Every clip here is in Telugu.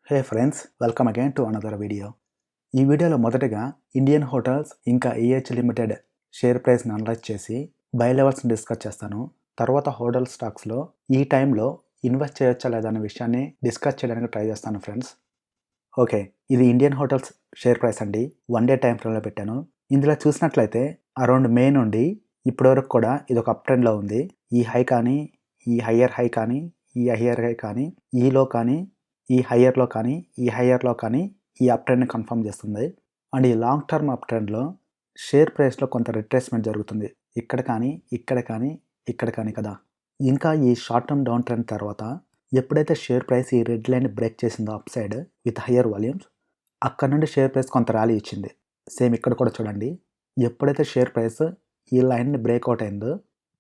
Hey friends, welcome again to another video. ఈ వీడియోలో మొదటగా ఇండియన్ హోటల్స్ ఇంకా EIH లిమిటెడ్ షేర్ ప్రైస్ని అనలైజ్ చేసి బై లెవెల్స్ని డిస్కస్ చేస్తాను. తర్వాత హోటల్ స్టాక్స్లో ఈ టైంలో ఇన్వెస్ట్ చేయొచ్చా లేదా అనే విషయాన్ని డిస్కస్ చేయడానికి ట్రై చేస్తాను ఫ్రెండ్స్. ఓకే, ఇది ఇండియన్ హోటల్స్ షేర్ ప్రైస్ అండి. 1 డే టైం ఫ్రేమ్లో పెట్టాను. ఇందులో చూసినట్లయితే అరౌండ్ మే నుండి ఇప్పటివరకు కూడా ఇది ఒక అప్ ట్రెండ్లో ఉంది. ఈ హై కానీ, ఈ హయ్యర్ హై కానీ, ఈ హయ్యర్ హై కానీ, ఈ లో కానీ, ఈ హయ్యర్లో కానీ, ఈ హయ్యర్లో కానీ ఈ అప్ ట్రెండ్ని కన్ఫర్మ్ చేస్తుంది. అండ్ ఈ లాంగ్ టర్మ్ అప్ ట్రెండ్లో షేర్ ప్రైస్లో కొంత రిట్రేస్మెంట్ జరుగుతుంది. ఇక్కడ కానీ, ఇక్కడ కానీ, ఇక్కడ కానీ కదా. ఇంకా ఈ షార్ట్ టర్మ్ డౌన్ ట్రెండ్ తర్వాత ఎప్పుడైతే షేర్ ప్రైస్ ఈ రెడ్ లైన్ బ్రేక్ చేసిందో up side with higher volumes, అక్కడ నుండి షేర్ ప్రైస్ కొంత ర్యాలీ ఇచ్చింది. సేమ్ ఇక్కడ కూడా చూడండి, ఎప్పుడైతే షేర్ ప్రైస్ ఈ లైన్ని బ్రేక్అవుట్ అయిందో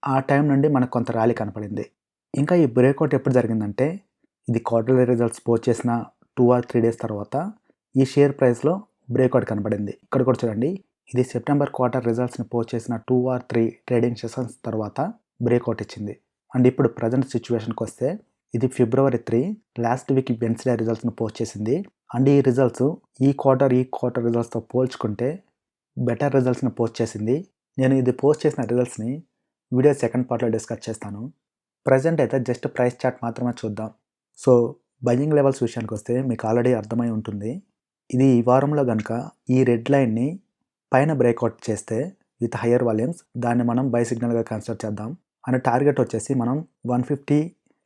ఆ టైం నుండి మనకు కొంత ర్యాలీ కనపడింది. ఇంకా ఈ బ్రేక్అవుట్ ఎప్పుడు జరిగిందంటే ఇది క్వార్టర్లీ రిజల్ట్స్ పోస్ట్ చేసిన 2 or 3 days తర్వాత ఈ షేర్ ప్రైస్లో బ్రేక్అవుట్ కనపడింది. ఇక్కడ కూడా చూడండి, ఇది సెప్టెంబర్ క్వార్టర్ రిజల్ట్స్ని పోస్ట్ చేసిన 2 or 3 ట్రేడింగ్ సెషన్స్ తర్వాత బ్రేక్అవుట్ ఇచ్చింది. అండ్ ఇప్పుడు ప్రజెంట్ సిచ్యువేషన్కి వస్తే ఇది February 3 లాస్ట్ వీక్ వెన్స్డే రిజల్ట్స్ని పోస్ట్ చేసింది. అండ్ ఈ రిజల్ట్స్ ఈ క్వార్టర్ రిజల్ట్స్తో పోల్చుకుంటే బెటర్ రిజల్ట్స్ని పోస్ట్ చేసింది. నేను ఇది పోస్ట్ చేసిన రిజల్ట్స్ని వీడియో సెకండ్ పార్ట్లో డిస్కస్ చేస్తాను. ప్రజెంట్ అయితే జస్ట్ ప్రైస్ చార్ట్ మాత్రమే చూద్దాం. సో బయింగ్ లెవెల్స్ విషయానికి వస్తే మీకు ఆల్రెడీ అర్థమై ఉంటుంది. ఇది ఈ వారంలో కనుక ఈ రెడ్ లైన్ని పైన బ్రేక్అవుట్ చేస్తే విత్ హయ్యర్ వాల్యూమ్స్ దాన్ని మనం బై సిగ్నల్గా కన్సిడర్ చేద్దాం. అండ్ టార్గెట్ వచ్చేసి మనం 150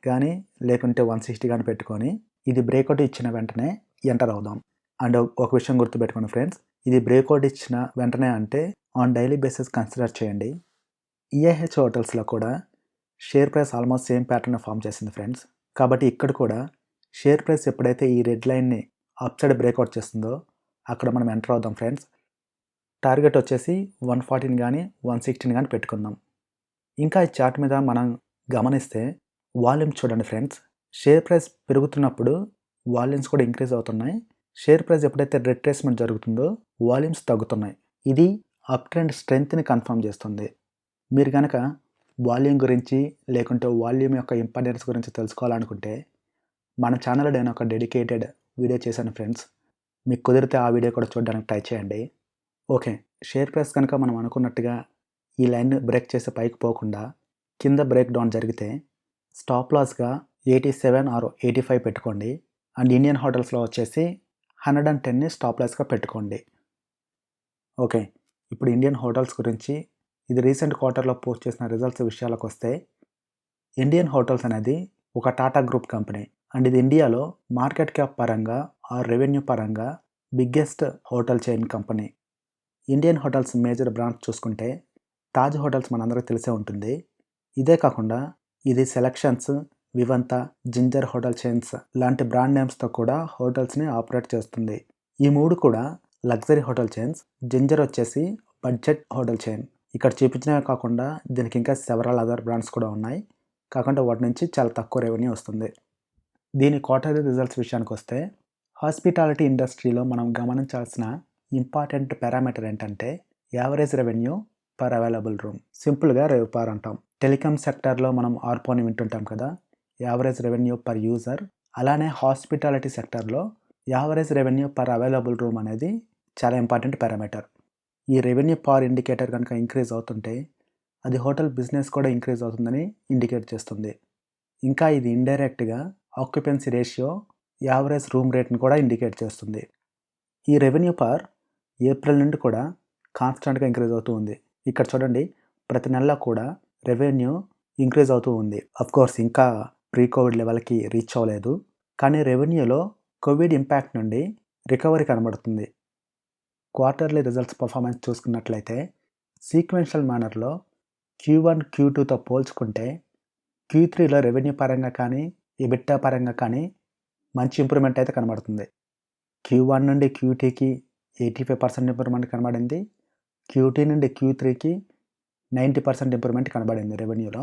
కానీ లేకుంటే 160 కానీ పెట్టుకొని ఇది బ్రేక్అవుట్ ఇచ్చిన వెంటనే ఎంటర్ అవుదాం. అండ్ ఒక విషయం గుర్తుపెట్టుకోండి ఫ్రెండ్స్, ఇది బ్రేక్అవుట్ ఇచ్చిన వెంటనే అంటే ఆన్ డైలీ బేసిస్ కన్సిడర్ చేయండి. EIH హోటల్స్లో కూడా share price almost same pattern form చేసింది ఫ్రెండ్స్. కాబట్టి ఇక్కడ కూడా షేర్ ప్రైస్ ఎప్పుడైతే ఈ రెడ్ లైన్ని అప్ సైడ్ బ్రేక్అవుట్ చేస్తుందో అక్కడ మనం ఎంటర్ అవుదాం ఫ్రెండ్స్. టార్గెట్ వచ్చేసి 114 కానీ 116 కానీ పెట్టుకుందాం. ఇంకా ఈ చార్ట్ మీద మనం గమనిస్తే వాల్యూమ్స్ చూడండి ఫ్రెండ్స్. షేర్ ప్రైస్ పెరుగుతున్నప్పుడు వాల్యూమ్స్ కూడా ఇంక్రీజ్ అవుతున్నాయి. షేర్ ప్రైస్ ఎప్పుడైతే రిట్రేస్మెంట్ జరుగుతుందో వాల్యూమ్స్ తగ్గుతున్నాయి. ఇది అప్ ట్రెండ్ స్ట్రెంగ్త్ని కన్ఫర్మ్ చేస్తుంది. మీరు కనుక వాల్యూమ్ గురించి లేకుంటే వాల్యూమ్ యొక్క ఇంపార్టెన్స్ గురించి తెలుసుకోవాలనుకుంటే మన ఛానల్లో నేను ఒక డెడికేటెడ్ వీడియో చేశాను ఫ్రెండ్స్. మీకు కుదిరితే ఆ వీడియో కూడా చూడడానికి ట్రై చేయండి. ఓకే, షేర్ ప్రైస్ కనుక మనం అనుకున్నట్టుగా ఈ లైన్ బ్రేక్ చేసి పైకి పోకుండా కింద బ్రేక్ డౌన్ జరిగితే స్టాప్ లాస్గా 87 or 85 పెట్టుకోండి. అండ్ ఇండియన్ హోటల్స్లో వచ్చేసి 110ని స్టాప్ లాస్గా పెట్టుకోండి. ఓకే, ఇప్పుడు ఇండియన్ హోటల్స్ గురించి ఇది రీసెంట్ క్వార్టర్లో పోస్ట్ చేసిన రిజల్ట్స్ విషయాలకు వస్తే ఇండియన్ హోటల్స్ అనేది ఒక టాటా గ్రూప్ కంపెనీ. అండ్ ఇది ఇండియాలో మార్కెట్ క్యాప్ పరంగా ఆర్ రెవెన్యూ పరంగా biggest hotel chain company. Indian hotels major brands చూసుకుంటే తాజ్ హోటల్స్ మనందరికీ తెలిసే ఉంటుంది. ఇదే కాకుండా ఇది selections, Vivanta, ginger hotel chains లాంటి బ్రాండ్ నేమ్స్తో కూడా హోటల్స్ని ఆపరేట్ చేస్తుంది. ఈ మూడు కూడా లగ్జరీ హోటల్ చైన్స్. జింజర్ వచ్చేసి బడ్జెట్ హోటల్ చైన్. ఇక్కడ చూపించినవే కాకుండా దీనికి ఇంకా సెవరల్ అదర్ బ్రాండ్స్ కూడా ఉన్నాయి. కాకుండా వాటి నుంచి చాలా తక్కువ రెవెన్యూ వస్తుంది. దీని క్వార్టర్లీ రిజల్ట్స్ విషయానికి వస్తే హాస్పిటాలిటీ ఇండస్ట్రీలో మనం గమనించాల్సిన ఇంపార్టెంట్ పారామీటర్ ఏంటంటే average revenue per available room. సింపుల్గా RevPAR అంటాం. టెలికామ్ సెక్టర్లో మనం ఆర్పోని వింటుంటాం కదా, యావరేజ్ రెవెన్యూ పర్ యూజర్. అలానే హాస్పిటాలిటీ సెక్టర్లో average revenue per available room అనేది చాలా ఇంపార్టెంట్ పారామీటర్. ఈ రెవెన్యూ పర్ ఇండికేటర్ కనుక ఇంక్రీజ్ అవుతుంటే అది హోటల్ బిజినెస్ కూడా ఇంక్రీజ్ అవుతుందని ఇండికేట్ చేస్తుంది. ఇంకా ఇది ఇండైరెక్ట్గా ఆక్యుపెన్సీ రేషియో, యావరేజ్ రూమ్ రేట్ని కూడా ఇండికేట్ చేస్తుంది. ఈ రెవెన్యూ పర్ ఏప్రిల్ నుండి కూడా కాన్స్టెంట్గా ఇంక్రీజ్ అవుతూ ఉంది. ఇక్కడ చూడండి, ప్రతి నెలలో కూడా రెవెన్యూ ఇంక్రీజ్ అవుతూ ఉంది. అఫ్కోర్స్ ఇంకా ప్రీ కోవిడ్ లెవెల్కి రీచ్ అవ్వలేదు, కానీ రెవెన్యూలో కోవిడ్ ఇంపాక్ట్ నుండి రికవరీ కనబడుతుంది. క్వార్టర్లీ రిజల్ట్స్ పర్ఫార్మెన్స్ చూసుకున్నట్లయితే సీక్వెన్షియల్ మేనర్లో Q1, Q2తో పోల్చుకుంటే Q3లో రెవెన్యూ పరంగా కానీ EBITDA పరంగా కానీ మంచి ఇంప్రూవ్మెంట్ అయితే కనబడుతుంది. Q1 నుండి Q2కి 85% ఇంప్రూవ్మెంట్ కనబడింది. Q2 నుండి Q3కి 90% ఇంప్రూవ్మెంట్ కనబడింది రెవెన్యూలో.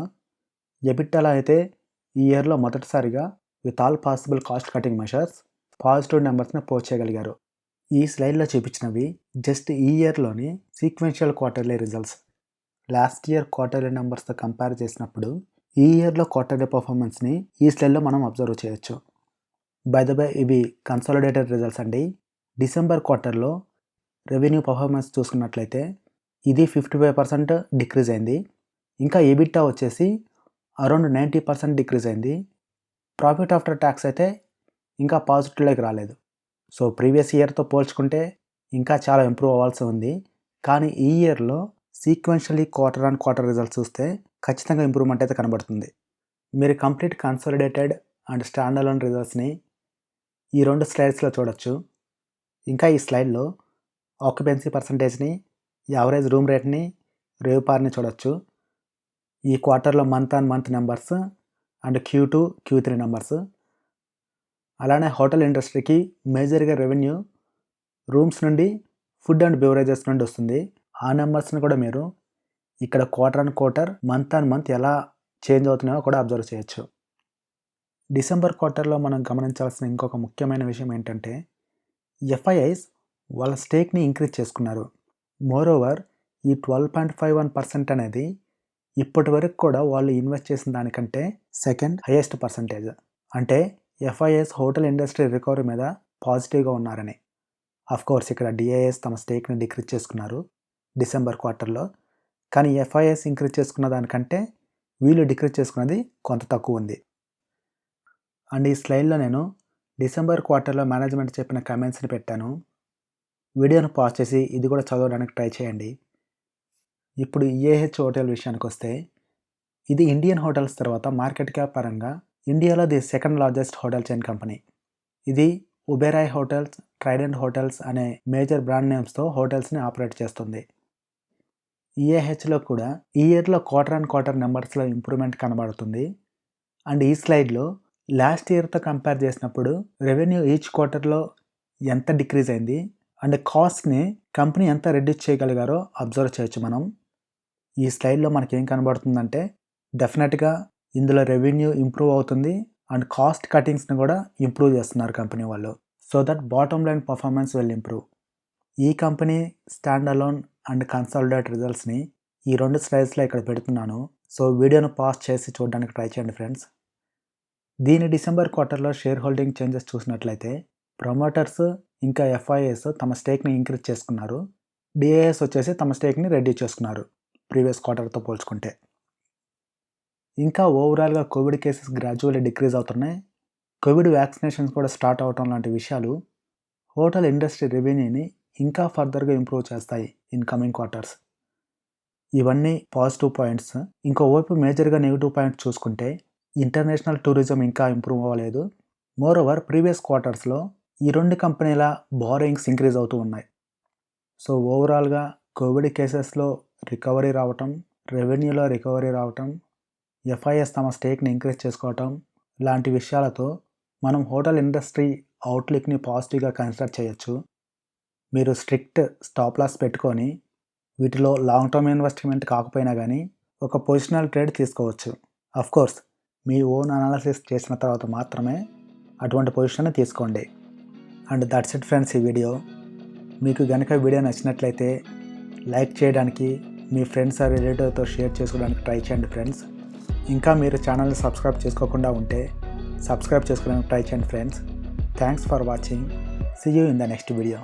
EBITDAలో అయితే ఈ ఇయర్లో మొదటిసారిగా with all possible cost cutting measures positive నెంబర్స్ని పోస్ట్ చేయగలిగారు. ఈ స్లైడ్లో చూపించినవి జస్ట్ ఈ ఇయర్లోని sequential quarterly results. Last year quarterly నెంబర్స్తో కంపేర్ చేసినప్పుడు ఈ ఇయర్లో క్వార్టర్లీ పర్ఫార్మెన్స్ని ఈ స్లైడ్లో మనం అబ్జర్వ్ చేయొచ్చు. బై ద వే ఇవి కన్సాలిడేటెడ్ రిజల్ట్స్ అండి. డిసెంబర్ క్వార్టర్లో రెవెన్యూ పర్ఫార్మెన్స్ చూసుకున్నట్లయితే ఇది 55% డిక్రీజ్ అయింది. ఇంకా ఎబిటా వచ్చేసి అరౌండ్ 90% డిక్రీజ్ అయింది. ప్రాఫిట్ ఆఫ్టర్ ట్యాక్స్ అయితే ఇంకా పాజిటివ్లోకి రాలేదు. సో ప్రీవియస్ ఇయర్తో పోల్చుకుంటే ఇంకా చాలా ఇంప్రూవ్ అవ్వాల్సి ఉంది. కానీ ఈ ఇయర్లో sequentially quarter on quarter results చూస్తే ఖచ్చితంగా ఇంప్రూవ్మెంట్ అయితే కనబడుతుంది. మీరు complete consolidated and standalone రిజల్ట్స్ని ఈ 2 స్లైడ్స్లో చూడొచ్చు. ఇంకా ఈ స్లైడ్లో ఆక్యుపెన్సీ పర్సంటేజ్ని, యావరేజ్ రూమ్ రేట్ని, రేవ్పార్ని చూడొచ్చు. ఈ క్వార్టర్లో month on month numbers and Q2, Q3 నెంబర్స్. అలానే హోటల్ ఇండస్ట్రీకి మేజర్గా రెవెన్యూ రూమ్స్ నుండి, ఫుడ్ అండ్ బెవరేజెస్ నుండి వస్తుంది. ఆ నెంబర్స్ని కూడా మీరు ఇక్కడ quarter on quarter, month on month ఎలా చేంజ్ అవుతున్నాయో కూడా అబ్జర్వ్ చేయొచ్చు. డిసెంబర్ క్వార్టర్లో మనం గమనించాల్సిన ఇంకొక ముఖ్యమైన విషయం ఏంటంటే FIIs వాళ్ళ స్టేక్ని ఇంక్రీజ్ చేసుకున్నారు. మోరోవర్ ఈ 12.51% అనేది ఇప్పటి వరకు కూడా వాళ్ళు ఇన్వెస్ట్ చేసిన దానికంటే సెకండ్ హైయెస్ట్ పర్సంటేజ్. అంటే FIIs హోటల్ ఇండస్ట్రీ రికవరీ మీద పాజిటివ్గా ఉన్నారని. కోర్స్ ఇక్కడ DIIs తమ స్టేక్ని డిక్రీజ్ చేసుకున్నారు డిసెంబర్ క్వార్టర్లో. కానీ FIIs ఇంక్రీజ్ చేసుకున్న దానికంటే వీళ్ళు డిక్రీజ్ చేసుకున్నది కొంత తక్కువ ఉంది. అండ్ ఈ స్లైడ్లో నేను డిసెంబర్ క్వార్టర్లో మేనేజ్మెంట్ చెప్పిన కమెంట్స్ని పెట్టాను. వీడియోను పాజ్ చేసి ఇది కూడా చదవడానికి ట్రై చేయండి. ఇప్పుడు EIH హోటల్ విషయానికి వస్తే ఇది ఇండియన్ హోటల్స్ తర్వాత మార్కెట్ క్యాప్ పరంగా ఇండియాలో the second largest hotel chain company. ఇది ఉబెరాయ్ హోటల్స్, ట్రైడెంట్ హోటల్స్ అనే మేజర్ బ్రాండ్ నేమ్స్తో హోటల్స్ని ఆపరేట్ చేస్తుంది. EIHలో కూడా ఈ ఇయర్లో క్వార్టర్ ఆన్ క్వార్టర్ నెంబర్స్లో ఇంప్రూవ్మెంట్ కనబడుతుంది. అండ్ ఈ స్లైడ్లో లాస్ట్ ఇయర్తో కంపేర్ చేసినప్పుడు రెవెన్యూ ఈచ్ క్వార్టర్లో ఎంత డిక్రీజ్ అయింది అండ్ కాస్ట్ని కంపెనీ ఎంత రెడ్యూస్ చేయగలిగారో అబ్జర్వ్ చేయొచ్చు మనం. ఈ స్లైడ్లో మనకి ఏం కనబడుతుందంటే డెఫినెట్గా ఇందులో రెవెన్యూ ఇంప్రూవ్ అవుతుంది అండ్ కాస్ట్ కటింగ్స్ని కూడా ఇంప్రూవ్ చేస్తున్నారు కంపెనీ వాళ్ళు. So that bottom line performance will improve. ఈ company standalone and consolidate రిజల్ట్స్ని ఈ 2 స్లైడ్స్లో ఇక్కడ పెడుతున్నాను. సో వీడియోను పాజ్ చేసి చూడడానికి ట్రై చేయండి ఫ్రెండ్స్. దీని డిసెంబర్ క్వార్టర్లో షేర్ హోల్డింగ్ చేంజెస్ చూసినట్లయితే ప్రమోటర్స్ ఇంకా FIIs తమ స్టేక్ని ఇంక్రీజ్ చేసుకున్నారు. DIIs వచ్చేసి తమ స్టేక్ని రెడ్యూస్ చేసుకున్నారు ప్రీవియస్ క్వార్టర్తో పోల్చుకుంటే. ఇంకా ఓవరాల్గా కోవిడ్ కేసెస్ గ్రాడ్యువల్లీ డిక్రీజ్ అవుతున్నాయి. కోవిడ్ వ్యాక్సినేషన్స్ కూడా స్టార్ట్ అవటం లాంటి విషయాలు హోటల్ ఇండస్ట్రీ రెవెన్యూని ఇంకా ఫర్దర్గా ఇంప్రూవ్ చేస్తాయి ఇన్ కమింగ్ క్వార్టర్స్. ఇవన్నీ పాజిటివ్ పాయింట్స్. ఇంకోవైపు మేజర్గా నెగిటివ్ పాయింట్స్ చూసుకుంటే ఇంటర్నేషనల్ టూరిజం ఇంకా ఇంప్రూవ్ అవ్వలేదు. మోరోవర్ ప్రీవియస్ క్వార్టర్స్లో ఈ 2 కంపెనీల బారోయింగ్స్ ఇంక్రీజ్ అవుతూ ఉన్నాయి. సో ఓవరాల్గా కోవిడ్ కేసెస్లో రికవరీ రావటం, రెవెన్యూలో రికవరీ రావటం, FIIs తమ స్టేక్ని ఇంక్రీజ్ చేసుకోవటం లాంటి విషయాలతో మనం హోటల్ ఇండస్ట్రీ అవుట్లుక్ని పాజిటివ్గా కన్సిడర్ చేయొచ్చు. మీరు స్ట్రిక్ట్ స్టాప్ లాస్ పెట్టుకొని వీటిలో లాంగ్ టర్మ్ ఇన్వెస్ట్మెంట్ కాకపోయినా కానీ ఒక పొజిషనల్ ట్రేడ్ తీసుకోవచ్చు. కోర్స్ మీ ఓన్ అనాలిసిస్ చేసిన తర్వాత మాత్రమే అటువంటి పొజిషన్ తీసుకోండి. And that's it friends. ఈ వీడియో మీకు కనుక వీడియో నచ్చినట్లయితే లైక్ చేయడానికి, మీ ఫ్రెండ్స్ ఆర్ రిలేటివ్తో షేర్ చేసుకోవడానికి ట్రై చేయండి ఫ్రెండ్స్. ఇంకా మీరు ఛానల్ని సబ్స్క్రైబ్ చేసుకోకుండా ఉంటే సబ్స్క్రైబ్ చేసుకోవడానికి ట్రై చేయండి friends. Thanks for watching. See you in the next video.